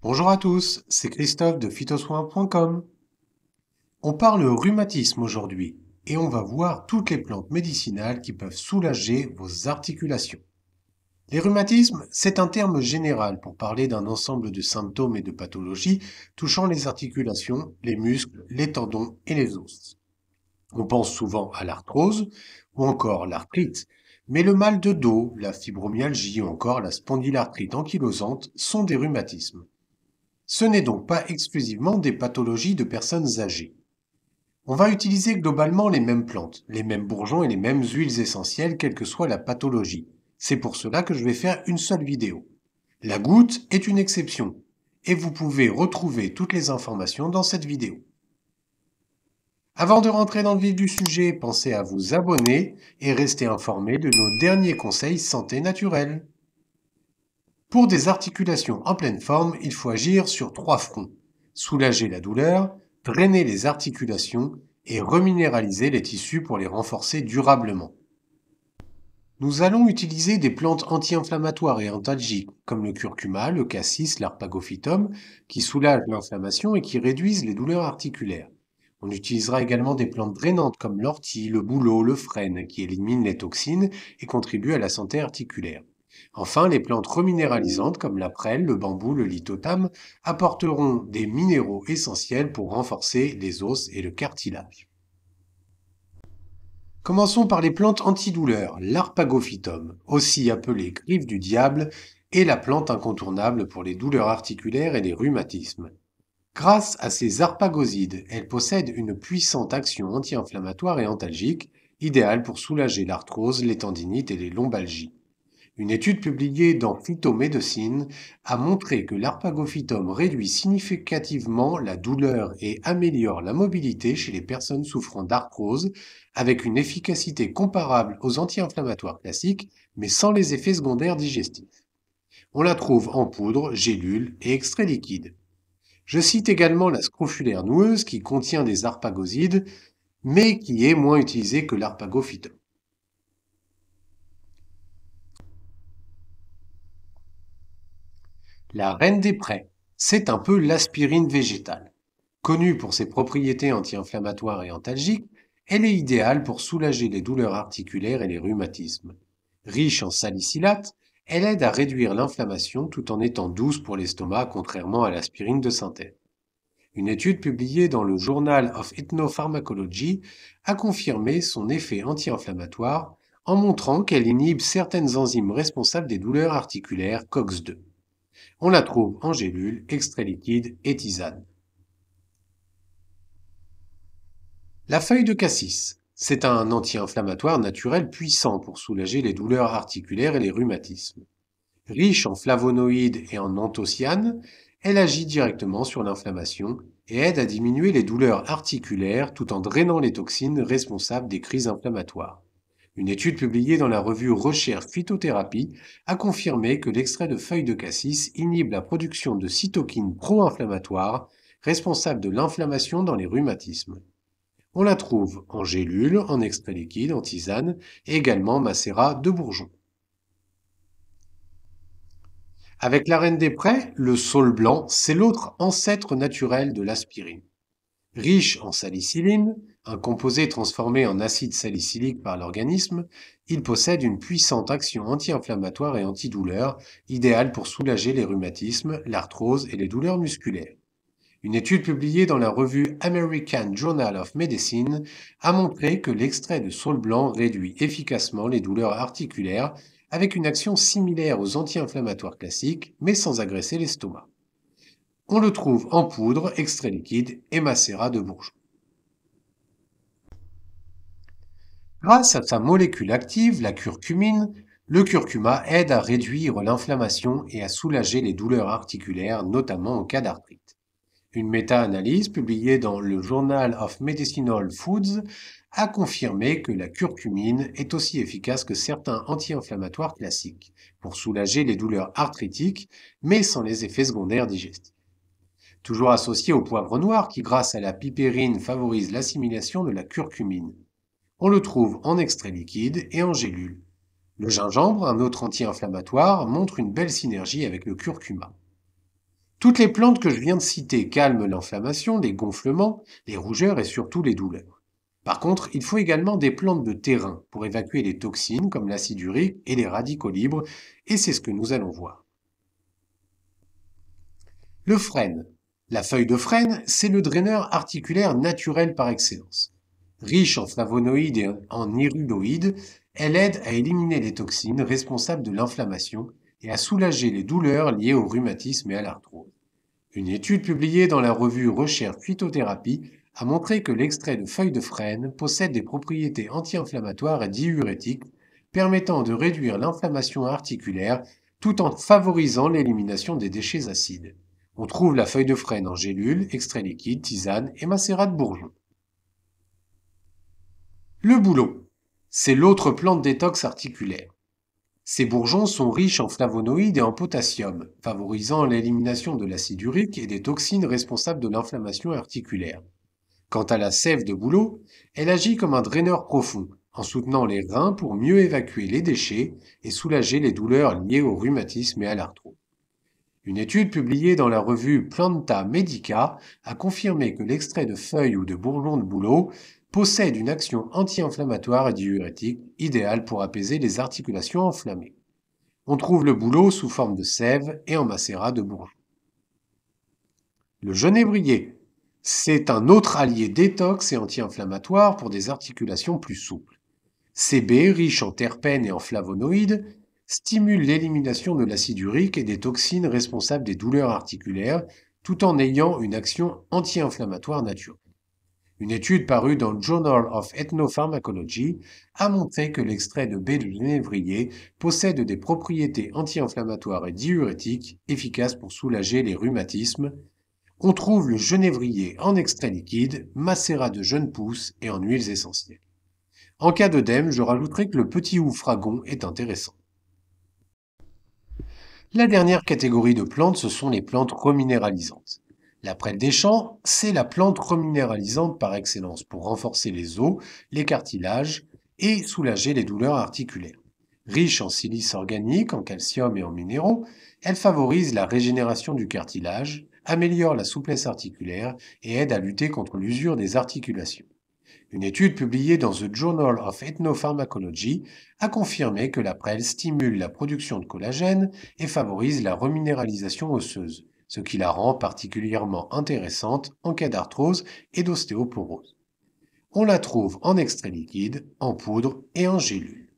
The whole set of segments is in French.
Bonjour à tous, c'est Christophe de phytosoin.com. On parle rhumatisme aujourd'hui et on va voir toutes les plantes médicinales qui peuvent soulager vos articulations. Les rhumatismes, c'est un terme général pour parler d'un ensemble de symptômes et de pathologies touchant les articulations, les muscles, les tendons et les os. On pense souvent à l'arthrose ou encore l'arthrite, mais le mal de dos, la fibromyalgie ou encore la spondylarthrite ankylosante sont des rhumatismes. Ce n'est donc pas exclusivement des pathologies de personnes âgées. On va utiliser globalement les mêmes plantes, les mêmes bourgeons et les mêmes huiles essentielles, quelle que soit la pathologie. C'est pour cela que je vais faire une seule vidéo. La goutte est une exception, et vous pouvez retrouver toutes les informations dans cette vidéo. Avant de rentrer dans le vif du sujet, pensez à vous abonner et rester informé de nos derniers conseils santé naturelle. Pour des articulations en pleine forme, il faut agir sur 3 fronts. Soulager la douleur, drainer les articulations et reminéraliser les tissus pour les renforcer durablement. Nous allons utiliser des plantes anti-inflammatoires et antalgiques comme le curcuma, le cassis, l'arpagophytum, qui soulagent l'inflammation et qui réduisent les douleurs articulaires. On utilisera également des plantes drainantes comme l'ortie, le bouleau, le frêne, qui éliminent les toxines et contribuent à la santé articulaire. Enfin, les plantes reminéralisantes comme la prêle, le bambou, le lithotam apporteront des minéraux essentiels pour renforcer les os et le cartilage. Commençons par les plantes antidouleurs, l'arpagophytum, aussi appelée griffe du diable, est la plante incontournable pour les douleurs articulaires et les rhumatismes. Grâce à ses arpagosides, elle possède une puissante action anti-inflammatoire et antalgique, idéale pour soulager l'arthrose, les tendinites et les lombalgies. Une étude publiée dans Phytomedicine a montré que l'arpagophytum réduit significativement la douleur et améliore la mobilité chez les personnes souffrant d'arthrose, avec une efficacité comparable aux anti-inflammatoires classiques, mais sans les effets secondaires digestifs. On la trouve en poudre, gélule et extrait liquide. Je cite également la scrofulaire noueuse qui contient des arpagosides, mais qui est moins utilisée que l'arpagophytum. La reine des prés, c'est un peu l'aspirine végétale. Connue pour ses propriétés anti-inflammatoires et antalgiques, elle est idéale pour soulager les douleurs articulaires et les rhumatismes. Riche en salicylate, elle aide à réduire l'inflammation tout en étant douce pour l'estomac contrairement à l'aspirine de synthèse. Une étude publiée dans le Journal of Ethnopharmacology a confirmé son effet anti-inflammatoire en montrant qu'elle inhibe certaines enzymes responsables des douleurs articulaires COX-2. On la trouve en gélule, extrait liquide et tisane. La feuille de cassis. C'est un anti-inflammatoire naturel puissant pour soulager les douleurs articulaires et les rhumatismes. Riche en flavonoïdes et en anthocyanes, elle agit directement sur l'inflammation et aide à diminuer les douleurs articulaires tout en drainant les toxines responsables des crises inflammatoires. Une étude publiée dans la revue Recherche Phytothérapie a confirmé que l'extrait de feuilles de cassis inhibe la production de cytokines pro-inflammatoires responsables de l'inflammation dans les rhumatismes. On la trouve en gélule, en extrait liquide, en tisane et également macérat de bourgeon. Avec la reine des prés, le saule blanc, c'est l'autre ancêtre naturel de l'aspirine. Riche en salicyline, un composé transformé en acide salicylique par l'organisme, il possède une puissante action anti-inflammatoire et antidouleur, idéale pour soulager les rhumatismes, l'arthrose et les douleurs musculaires. Une étude publiée dans la revue American Journal of Medicine a montré que l'extrait de saule blanc réduit efficacement les douleurs articulaires avec une action similaire aux anti-inflammatoires classiques, mais sans agresser l'estomac. On le trouve en poudre, extrait liquide et macérat de bourgeon. Grâce à sa molécule active, la curcumine, le curcuma aide à réduire l'inflammation et à soulager les douleurs articulaires, notamment en cas d'arthrite. Une méta-analyse publiée dans le Journal of Medicinal Foods a confirmé que la curcumine est aussi efficace que certains anti-inflammatoires classiques pour soulager les douleurs arthritiques, mais sans les effets secondaires digestifs. Toujours associé au poivre noir qui, grâce à la pipérine, favorise l'assimilation de la curcumine. On le trouve en extrait liquide et en gélule. Le gingembre, un autre anti-inflammatoire, montre une belle synergie avec le curcuma. Toutes les plantes que je viens de citer calment l'inflammation, les gonflements, les rougeurs et surtout les douleurs. Par contre, il faut également des plantes de terrain pour évacuer les toxines comme l'acide urique et les radicaux libres, et c'est ce que nous allons voir. Le frêne. La feuille de frêne, c'est le draineur articulaire naturel par excellence. Riche en flavonoïdes et en iridoïdes, elle aide à éliminer les toxines responsables de l'inflammation et à soulager les douleurs liées au rhumatisme et à l'arthrose. Une étude publiée dans la revue Recherche Phytothérapie a montré que l'extrait de feuilles de frêne possède des propriétés anti-inflammatoires et diurétiques permettant de réduire l'inflammation articulaire tout en favorisant l'élimination des déchets acides. On trouve la feuille de frêne en gélule, extrait liquide, tisane et macérat de bourgeon. Le bouleau, c'est l'autre plante détox articulaire. Ces bourgeons sont riches en flavonoïdes et en potassium, favorisant l'élimination de l'acide urique et des toxines responsables de l'inflammation articulaire. Quant à la sève de bouleau, elle agit comme un draineur profond, en soutenant les reins pour mieux évacuer les déchets et soulager les douleurs liées au rhumatisme et à l'arthrose. Une étude publiée dans la revue Planta Medica a confirmé que l'extrait de feuilles ou de bourgeons de bouleau possède une action anti-inflammatoire et diurétique idéale pour apaiser les articulations enflammées. On trouve le bouleau sous forme de sève et en macérat de bourgeons. Le genévrier, c'est un autre allié détox et anti-inflammatoire pour des articulations plus souples. Ces baies, riches en terpènes et en flavonoïdes, stimulent l'élimination de l'acide urique et des toxines responsables des douleurs articulaires, tout en ayant une action anti-inflammatoire naturelle. Une étude parue dans le Journal of Ethnopharmacology a montré que l'extrait de baies de genévrier possède des propriétés anti-inflammatoires et diurétiques efficaces pour soulager les rhumatismes. On trouve le genévrier en extrait liquide, macérat de jeunes pousses et en huiles essentielles. En cas d'œdème, je rajouterai que le petit oufragon est intéressant. La dernière catégorie de plantes, ce sont les plantes reminéralisantes. La prêle des champs, c'est la plante reminéralisante par excellence pour renforcer les os, les cartilages et soulager les douleurs articulaires. Riche en silice organique, en calcium et en minéraux, elle favorise la régénération du cartilage, améliore la souplesse articulaire et aide à lutter contre l'usure des articulations. Une étude publiée dans The Journal of Ethnopharmacology a confirmé que la prêle stimule la production de collagène et favorise la reminéralisation osseuse, ce qui la rend particulièrement intéressante en cas d'arthrose et d'ostéoporose. On la trouve en extrait liquide, en poudre et en gélule.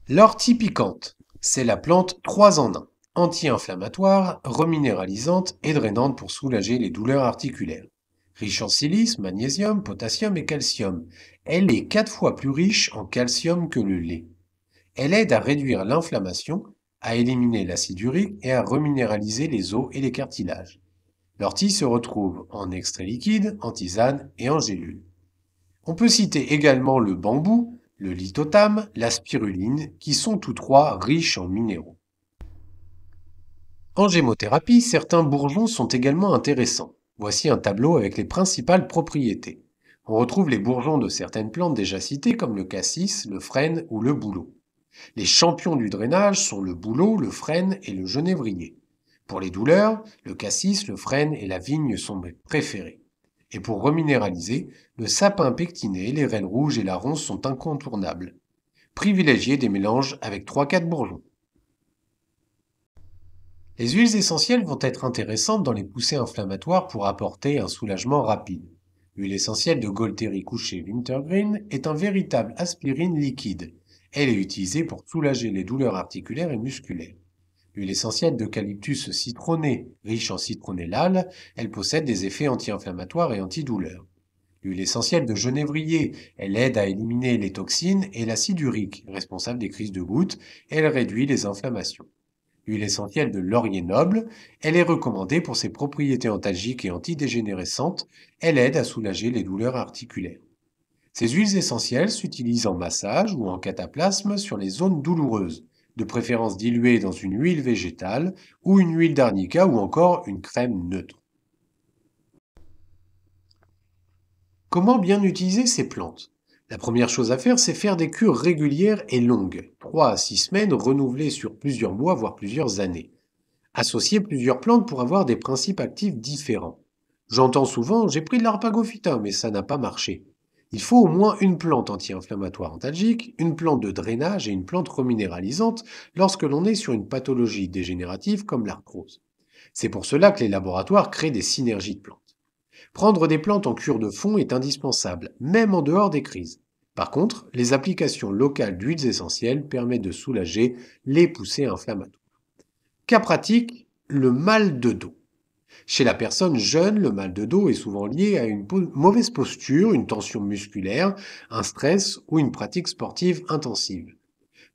L'ortie piquante, c'est la plante 3 en 1, anti-inflammatoire, reminéralisante et drainante pour soulager les douleurs articulaires. Riche en silice, magnésium, potassium et calcium, elle est 4 fois plus riche en calcium que le lait. Elle aide à réduire l'inflammation, à éliminer l'acide urique et à reminéraliser les os et les cartilages. L'ortie se retrouve en extrait liquide, en tisane et en gélule. On peut citer également le bambou, le lithotame, la spiruline, qui sont tous trois riches en minéraux. En gémothérapie, certains bourgeons sont également intéressants. Voici un tableau avec les principales propriétés. On retrouve les bourgeons de certaines plantes déjà citées comme le cassis, le frêne ou le bouleau. Les champions du drainage sont le bouleau, le frêne et le genévrier. Pour les douleurs, le cassis, le frêne et la vigne sont mes préférés. Et pour reminéraliser, le sapin pectiné, les rennes rouges et la ronce sont incontournables. Privilégiez des mélanges avec 3-4 bourgeons. Les huiles essentielles vont être intéressantes dans les poussées inflammatoires pour apporter un soulagement rapide. L'huile essentielle de Gualteri couché Wintergreen est un véritable aspirine liquide. Elle est utilisée pour soulager les douleurs articulaires et musculaires. L'huile essentielle d'eucalyptus citronné, riche en citronellal, elle possède des effets anti-inflammatoires et antidouleurs. L'huile essentielle de genévrier, elle aide à éliminer les toxines et l'acide urique, responsable des crises de gouttes, et elle réduit les inflammations. L'huile essentielle de laurier noble, elle est recommandée pour ses propriétés antalgiques et antidégénérescentes, elle aide à soulager les douleurs articulaires. Ces huiles essentielles s'utilisent en massage ou en cataplasme sur les zones douloureuses, de préférence diluées dans une huile végétale ou une huile d'arnica ou encore une crème neutre. Comment bien utiliser ces plantes? La première chose à faire, c'est faire des cures régulières et longues, 3 à 6 semaines renouvelées sur plusieurs mois, voire plusieurs années. Associer plusieurs plantes pour avoir des principes actifs différents. J'entends souvent, j'ai pris de l'arpagophytum, mais ça n'a pas marché. Il faut au moins une plante anti-inflammatoire antalgique, une plante de drainage et une plante reminéralisante lorsque l'on est sur une pathologie dégénérative comme l'arthrose. C'est pour cela que les laboratoires créent des synergies de plantes. Prendre des plantes en cure de fond est indispensable, même en dehors des crises. Par contre, les applications locales d'huiles essentielles permettent de soulager les poussées inflammatoires. Cas pratique, le mal de dos. Chez la personne jeune, le mal de dos est souvent lié à une mauvaise posture, une tension musculaire, un stress ou une pratique sportive intensive.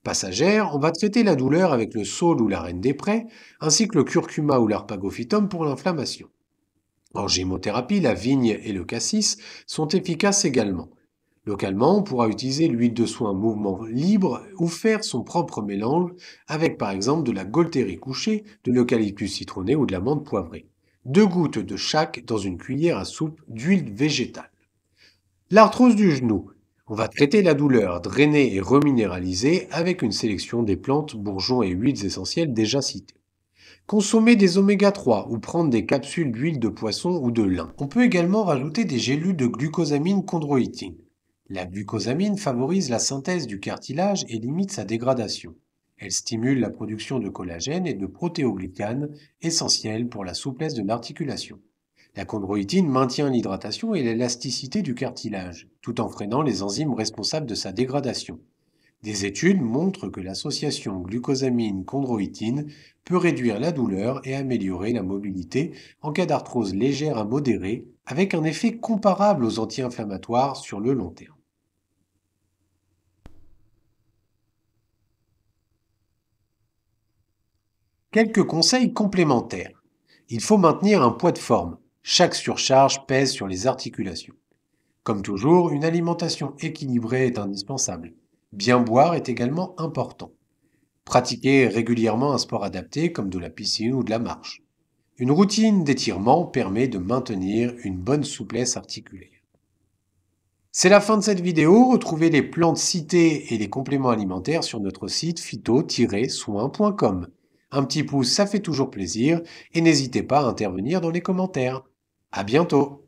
Passagère, on va traiter la douleur avec le saule ou la reine des prés, ainsi que le curcuma ou l'arpagophytum pour l'inflammation. En gémothérapie, la vigne et le cassis sont efficaces également. Localement, on pourra utiliser l'huile de soin mouvement libre ou faire son propre mélange avec par exemple de la Gualtérie couchée, de l'eucalyptus citronné ou de la menthe poivrée. 2 gouttes de chaque dans une cuillère à soupe d'huile végétale. L'arthrose du genou. On va traiter la douleur, drainer et reminéraliser avec une sélection des plantes, bourgeons et huiles essentielles déjà citées. Consommer des oméga 3 ou prendre des capsules d'huile de poisson ou de lin. On peut également rajouter des gélules de glucosamine chondroïtine. La glucosamine favorise la synthèse du cartilage et limite sa dégradation. Elle stimule la production de collagène et de protéoglycanes essentiels pour la souplesse de l'articulation. La chondroïtine maintient l'hydratation et l'élasticité du cartilage, tout en freinant les enzymes responsables de sa dégradation. Des études montrent que l'association glucosamine-chondroïtine peut réduire la douleur et améliorer la mobilité en cas d'arthrose légère à modérée, avec un effet comparable aux anti-inflammatoires sur le long terme. Quelques conseils complémentaires. Il faut maintenir un poids de forme. Chaque surcharge pèse sur les articulations. Comme toujours, une alimentation équilibrée est indispensable. Bien boire est également important. Pratiquer régulièrement un sport adapté comme de la piscine ou de la marche. Une routine d'étirement permet de maintenir une bonne souplesse articulaire. C'est la fin de cette vidéo. Retrouvez les plantes citées et les compléments alimentaires sur notre site phyto-soin.com. Un petit pouce, ça fait toujours plaisir et n'hésitez pas à intervenir dans les commentaires. À bientôt!